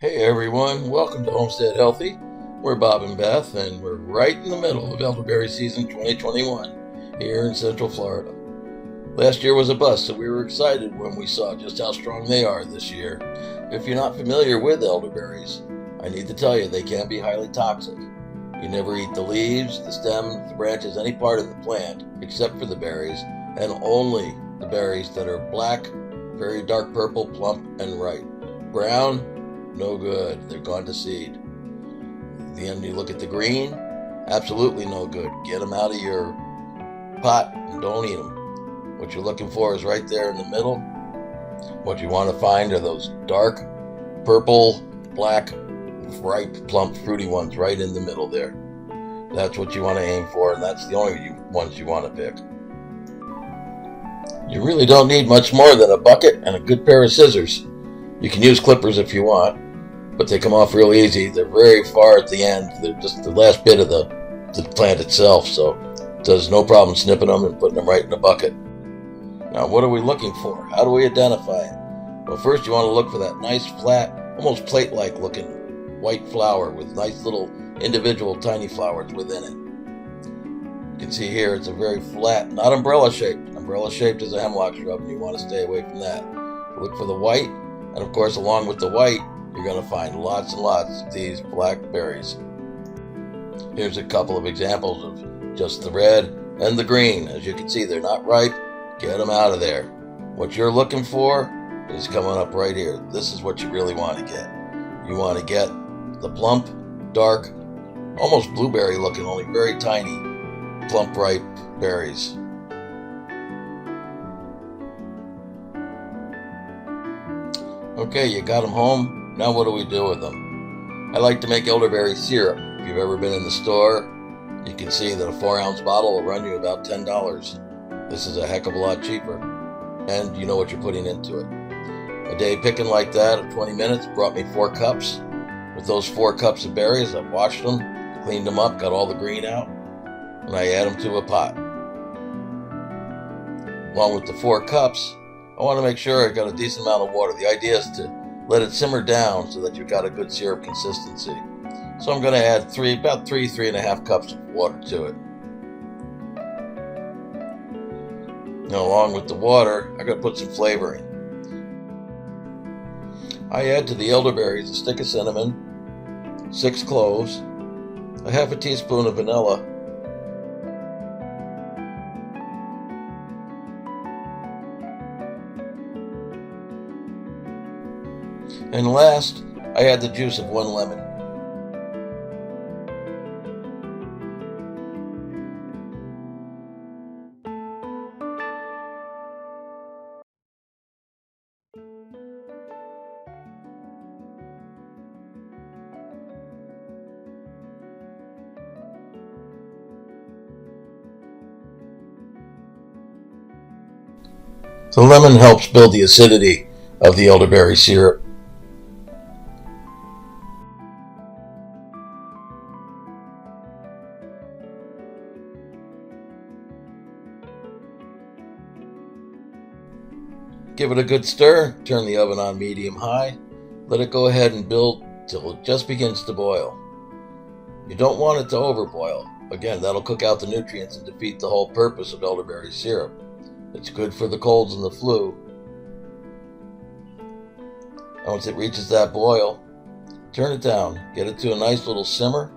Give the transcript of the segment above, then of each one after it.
Hey everyone, welcome to Homestead Healthy. We're Bob and Beth, and we're right in the middle of Elderberry season 2021 here in Central Florida. Last year was a bust, so we were excited when we saw just how strong they are this year. If you're not familiar with elderberries, I need to tell you they can be highly toxic. You never eat the leaves, the stems, the branches, any part of the plant except for the berries, and only the berries that are black, very dark purple, plump, and ripe. Brown, no good. They're gone to seed. Then you look at the green, absolutely no good. Get them out of your pot and don't eat them. What you're looking for is right there in the middle. What you want to find are those dark purple, black, ripe, plump, fruity ones right in the middle there. That's what you want to aim for, and that's the only ones you want to pick. You really don't need much more than a bucket and a good pair of scissors. You can use clippers if you want, but they come off real easy. They're very far at the end. They're just the last bit of the plant itself, so there's no problem snipping them and putting them right in the bucket. Now, what are we looking for? How do we identify it? Well, first you want to look for that nice, flat, almost plate-like looking white flower with nice little individual tiny flowers within it. You can see here it's a very flat, not umbrella-shaped. Umbrella-shaped is a hemlock shrub, and you want to stay away from that. Look for the white, and of course, along with the white, you're going to find lots and lots of these black berries. Here's a couple of examples of just the red and the green. As you can see, they're not ripe. Get them out of there. What you're looking for is coming up right here. This is what you really want to get. You want to get the plump, dark, almost blueberry looking, only very tiny, plump, ripe berries. Okay, you got them home. Now what do we do with them? I like to make elderberry syrup. If you've ever been in the store, you can see that a 4-ounce bottle will run you about $10. This is a heck of a lot cheaper, and you know what you're putting into it. A day picking like that of 20 minutes brought me 4 cups. With those 4 cups of berries, I washed them, cleaned them up, got all the green out, and I add them to a pot. Along with the 4 cups, I want to make sure I got a decent amount of water. The idea is to let it simmer down so that you've got a good syrup consistency. So I'm going to add about 3.5 cups of water to it. Now, along with the water, I'm going to put some flavoring. I add to the elderberries a stick of cinnamon, 6 cloves, a half a teaspoon of vanilla, and last, I add the juice of 1 lemon. The lemon helps build the acidity of the elderberry syrup. Give it a good stir, turn the oven on medium-high, let it go ahead and build till it just begins to boil. You don't want it to overboil. Again, that'll cook out the nutrients and defeat the whole purpose of elderberry syrup. It's good for the colds and the flu. Once it reaches that boil, turn it down, get it to a nice little simmer.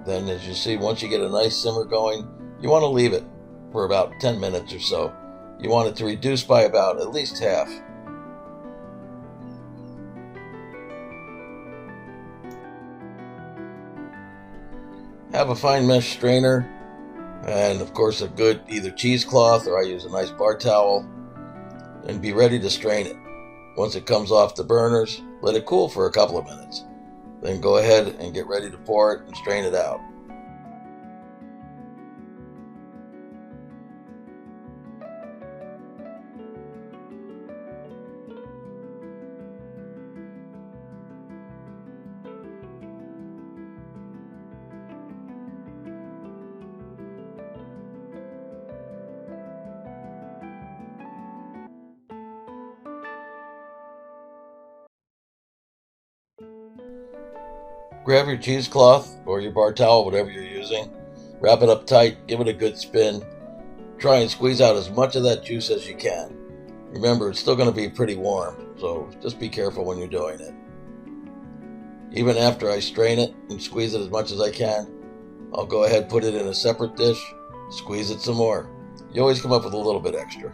Then as you see, once you get a nice simmer going, you want to leave it for about 10 minutes or so. You want it to reduce by about at least half. Have a fine mesh strainer, and of course a good either cheesecloth, or I use a nice bar towel, and be ready to strain it. Once it comes off the burners, let it cool for a couple of minutes. Then go ahead and get ready to pour it and strain it out. Grab your cheesecloth or your bar towel, whatever you're using, wrap it up tight, give it a good spin. Try and squeeze out as much of that juice as you can. Remember, it's still going to be pretty warm, so just be careful when you're doing it. Even after I strain it and squeeze it as much as I can, I'll go ahead and put it in a separate dish, squeeze it some more. You always come up with a little bit extra.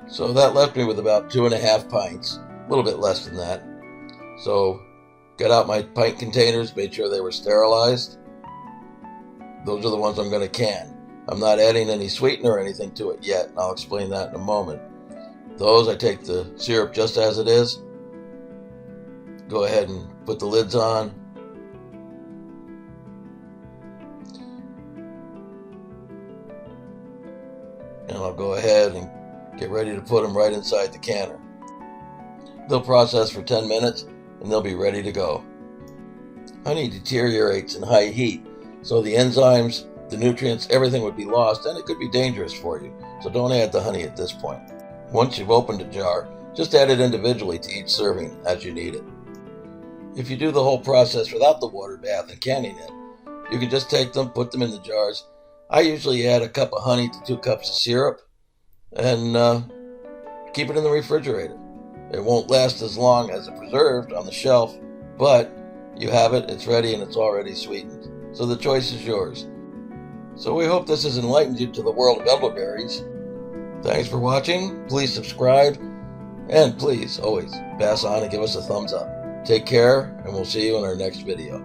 So that left me with about 2.5 pints, a little bit less than that. So got out my pint containers, made sure they were sterilized. Those are the ones I'm going to can. I'm not adding any sweetener or anything to it yet, and I'll explain that in a moment. Those, I take the syrup just as it is. Go ahead and put the lids on. And I'll go ahead and get ready to put them right inside the canner. They'll process for 10 minutes and they'll be ready to go. Honey deteriorates in high heat, so the enzymes, the nutrients, everything would be lost, and it could be dangerous for you. So don't add the honey at this point. Once you've opened a jar, just add it individually to each serving as you need it. If you do the whole process without the water bath and canning it, you can just take them, put them in the jars. I usually add a cup of honey to 2 cups of syrup and keep it in the refrigerator. It won't last as long as it preserved on the shelf, but you have it, it's ready, and it's already sweetened. So the choice is yours. So we hope this has enlightened you to the world of elderberries. Thanks for watching. Please subscribe, and please always pass on and give us a thumbs up. Take care, and we'll see you in our next video.